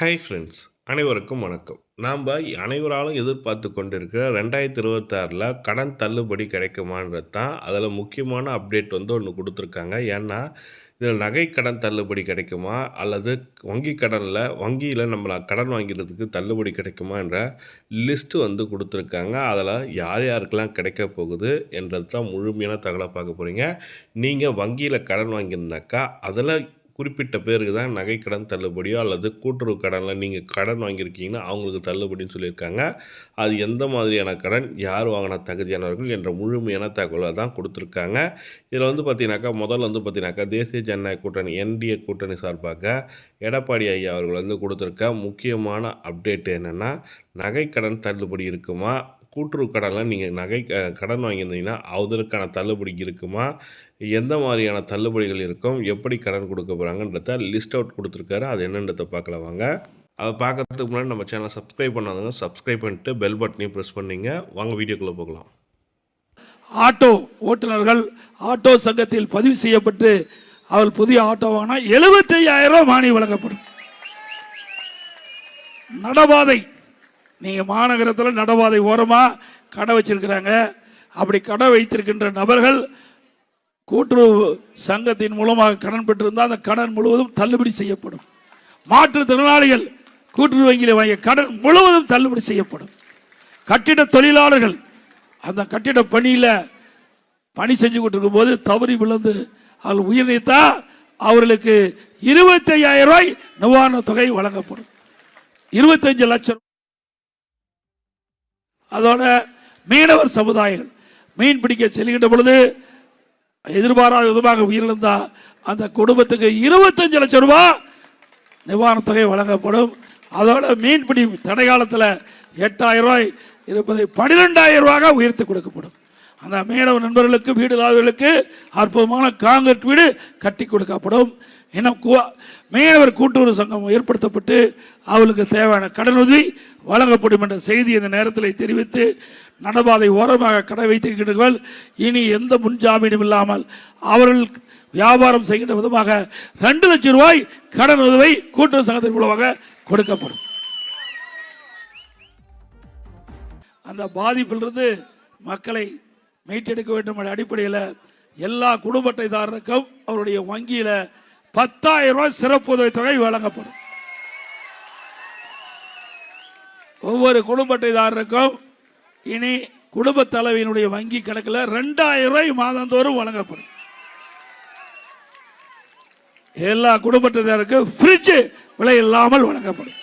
Hi friends, அனைவருக்கும் வணக்கம். நாம் அனைவராலும் எதிர்பார்த்து கொண்டிருக்கிற 2026ல் கடன் தள்ளுபடி கிடைக்குமான்றது தான் அதில் முக்கியமான அப்டேட் ஒன்று கொடுத்துருக்காங்க. ஏன்னா இதில் நகை கடன் தள்ளுபடி கிடைக்குமா, அல்லது வங்கியில் நம்ம கடன் வாங்கிறதுக்கு தள்ளுபடி கிடைக்குமா என்ற லிஸ்ட்டு கொடுத்துருக்காங்க. அதில் யார் யாருக்கெல்லாம் கிடைக்க போகுது என்றது தான் முழுமையான தகவலை பார்க்க போகிறீங்க. நீங்கள் வங்கியில் கடன் வாங்கியிருந்தாக்கா அதில் குறிப்பிட்ட பேருக்கு தான் நகை கடன் தள்ளுபடியோ அல்லது கூட்டுறவு கடனில் நீங்கள் கடன் வாங்கியிருக்கீங்கன்னா அவங்களுக்கு தள்ளுபடின்னு சொல்லியிருக்காங்க. அது எந்த மாதிரியான கடன், யார் வாங்கின தகுதியானவர்கள் என்ற முழுமையான தகவலை தான் கொடுத்துருக்காங்க. இதில் பார்த்தீங்கன்னாக்கா முதல்ல பார்த்தீங்கன்னாக்கா தேசிய ஜனநாயக கூட்டணி NDA கூட்டணி சார்பாக எடப்பாடி ஐயா அவர்கள் கொடுத்துருக்க முக்கியமான அப்டேட் என்னென்னா, நகை கடன் தள்ளுபடி இருக்குமா, கூட்டுறவு கடனில் நீங்கள் கடன் வாங்கியிருந்தீங்கன்னா அதற்கான தள்ளுபடி இருக்குமா, எந்த மாதிரியான தள்ளுபடிகள் இருக்கும், எப்படி கடன் கொடுக்க போகிறாங்கன்றத லிஸ்ட் அவுட் கொடுத்துருக்காரு. அது என்னன்றதை பார்க்கலாம் வாங்க. அதை பார்க்கறதுக்கு முன்னாடி நம்ம சேனலை சப்ஸ்கிரைப் பண்ணாதவங்க சப்ஸ்கிரைப் பண்ணிட்டு பெல் பட்டனையும் ப்ரெஸ் பண்ணிங்க. வாங்க வீடியோக்குள்ளே போகலாம். ஆட்டோ ஓட்டுநர்கள் ஆட்டோ சங்கத்தில் பதிவு செய்யப்பட்டு அவள் புதிய ஆட்டோ வாங்கினா 75,000 மானியம் வழங்கப்படும். நடபாதை, நீங்கள் மாநகரத்தில் நடபாதை ஓரமாக கடை வச்சிருக்கிறாங்க. அப்படி கடை வைத்திருக்கின்ற நபர்கள் கூட்டுறவு சங்கத்தின் மூலமாக கடன் பெற்றிருந்தால் அந்த கடன் முழுவதும் தள்ளுபடி செய்யப்படும். மாற்றுத்திறனாளிகள் கூட்டுறவு வங்கியில் வாங்கிய கடன் முழுவதும் தள்ளுபடி செய்யப்படும். கட்டிட தொழிலாளர்கள் அந்த கட்டிட பணியில் பணி செஞ்சு கொண்டிருக்கும் போது தவறி விழுந்து அவர்கள் உயிர் நீத்தா அவர்களுக்கு 25,000 ரூபாய் நிவாரண தொகை வழங்கப்படும். 25 லட்சம். அதோட மீனவர் சமுதாயங்கள் மீன் பிடிக்க செல்கின்ற பொழுது எதிர்பாராத விதமாக உயிரிழந்தா அந்த குடும்பத்துக்கு 25 லட்சம் ரூபாய் நிவாரண தொகை வழங்கப்படும். அதோட மீன்பிடி தடை காலத்தில் 8,000 ரூபாய் இருப்பதை 12,000 ரூபாய் உயர்த்தி கொடுக்கப்படும். அந்த மீனவர் நண்பர்களுக்கு, வீடு இல்லாதவர்களுக்கு அற்புதமான காங்கிரீட் வீடு கட்டி கொடுக்கப்படும். இன்னும் மீனவர் கூட்டுறவு சங்கம் ஏற்படுத்தப்பட்டு அவர்களுக்கு தேவையான கடனுதவி வழங்கப்படும் என்ற செய்தி இந்த நேரத்தில் தெரிவித்து, நடபாதை ஓரமாக கடை வைத்திருக்கிறார்கள். இனி எந்த முன்ஜாமீனும் இல்லாமல் அவர்கள் வியாபாரம் செய்கின்ற விதமாக 2 லட்சம் ரூபாய் கடன் உதவி கூட்டுறவு சங்கத்தின் மூலமாக கொடுக்கப்படும். அந்த பாதிப்பிலிருந்து மக்களை மீட்டெடுக்க வேண்டும் என்ற அடிப்படையில் எல்லா குடும்ப அட்டைதாரருக்கும் அவருடைய வங்கியில் 10,000 ரூபாய் சிறப்பு உதவி தொகை வழங்கப்படும். ஒவ்வொரு குடும்ப அட்டைதாரருக்கும் இனி குடும்ப தலைவியினுடைய வங்கி கணக்கில் 2,000 ரூபாய் மாதந்தோறும் வழங்கப்படும். எல்லா குடும்ப அட்டைதாரருக்கும் ஃப்ரிட்ஜ் விலை இல்லாமல் வழங்கப்படும்.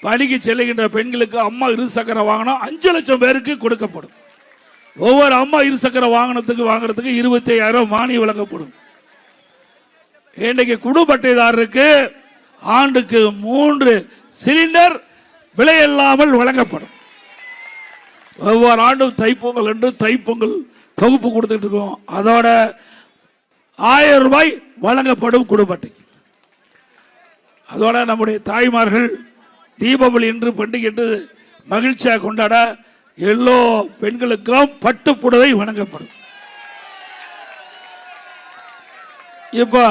பணிக்கு செல்லுகின்ற பெண்களுக்கு அம்மா இருசக்கர வாகனம் 5 லட்சம் பேருக்கு கொடுக்கப்படும். ஒவ்வொரு அம்மா இருசக்கர வாகனத்துக்கு வாங்குறதுக்கு 25,000 மானியம் வழங்கப்படும். இன்றைக்கு குடும்ப அட்டைதாரருக்கு ஆண்டுக்கு 3 சிலிண்டர் விலையில்லாமல் வழங்கப்படும். ஒவ்வொரு ஆண்டும் தைப்பொங்கல் என்று தைப்பொங்கல் தொகுப்பு கொடுத்துட்டு இருக்கோம். அதோட 1000 ரூபாய் வழங்கப்படும் குடும்ப அட்டைக்கு. அதோட நம்முடைய தாய்மார்கள் தீபாவளி என்று பண்டிகை என்று மகிழ்ச்சியாக கொண்டாட எல்லா பெண்களுக்கும் பட்டு புடவை வழங்கப்படும். இப்ப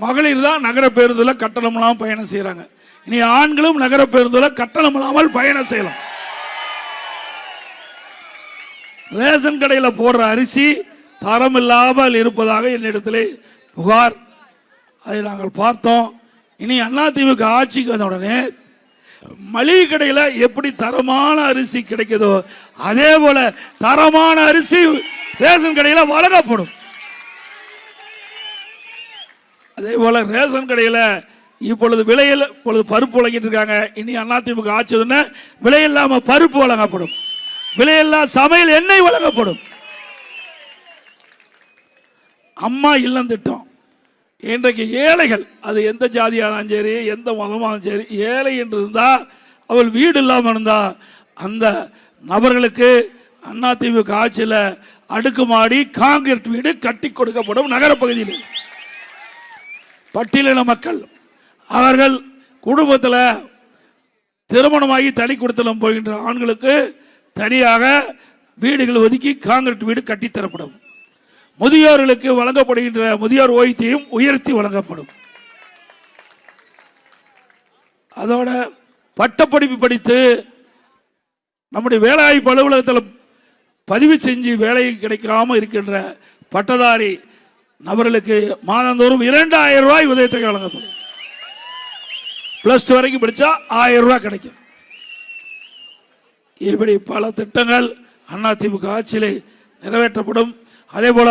மகளிர் தான் நகர பேருந்தில் கட்டணம் இல்லாமல் பயணம் செய்யறாங்க. இனி ஆண்களும் நகர பேருந்தில் கட்டணம் இல்லாமல் பயணம் செய்யலாம். ரேஷன் கடையில் போடுற அரிசி தரம் இல்லாமல் இருப்பதாக என்னிடத்திலே புகார். அதை நாங்கள் பார்த்தோம். இனி அதிமுக ஆட்சிக்கு வந்த உடனே மளிகை கடையில் எப்படி தரமான அரிசி கிடைக்குதோ அதே போல தரமான அரிசி ரேஷன் கடையில் வழங்கப்படும். அதே போல ரேஷன் கடையில் இப்பொழுது விலையில் பருப்பு வழங்கிட்டு இருக்காங்க. இனி அதிமுக ஆட்சி விலையில்லாம பருப்பு வழங்கப்படும். விலையில்லா சமையல் எண்ணெய் வழங்கப்படும். அம்மா இல்லம் திட்டம் இன்றைக்கு ஏழைகள், அது எந்த ஜாதியானாலும் சரி, எந்த மதமானாலும் சரி, ஏழை என்று இருந்தால் அவள் வீடு இல்லாமல் இருந்தால் அந்த நபர்களுக்கு அதிமுக ஆட்சியில் அடுக்குமாடி காங்கிரீட் வீடு கட்டி கொடுக்கப்படும். நகரப்பகுதியில் பட்டியலின மக்கள் அவர்கள் குடும்பத்தில் திருமணமாகி தனி குடித்தனம் போகின்ற ஆண்களுக்கு தனியாக வீடுகள் ஒதுக்கி காங்கிரீட் வீடு கட்டித்தரப்படும். முதியோர்களுக்கு வழங்கப்படுகின்ற முதியோர் ஓய்வூதியம் உயர்த்தி வழங்கப்படும். அதோட பட்டப்படிப்பு படித்து நம்முடைய வேலைவாய்ப்பு அலுவலகத்தில் பதிவு செஞ்சு வேலை கிடைக்காம இருக்கின்ற பட்டதாரி நபர்களுக்கு மாதந்தோறும் 2000 ரூபாய் உதவித்தொகை வழங்கப்படும். +2 வரைக்கும் படிச்சா 1000 ரூபாய் கிடைக்கும். இப்படி பல திட்டங்கள் அதிமுக ஆட்சியிலே நிறைவேற்றப்படும். அதே போல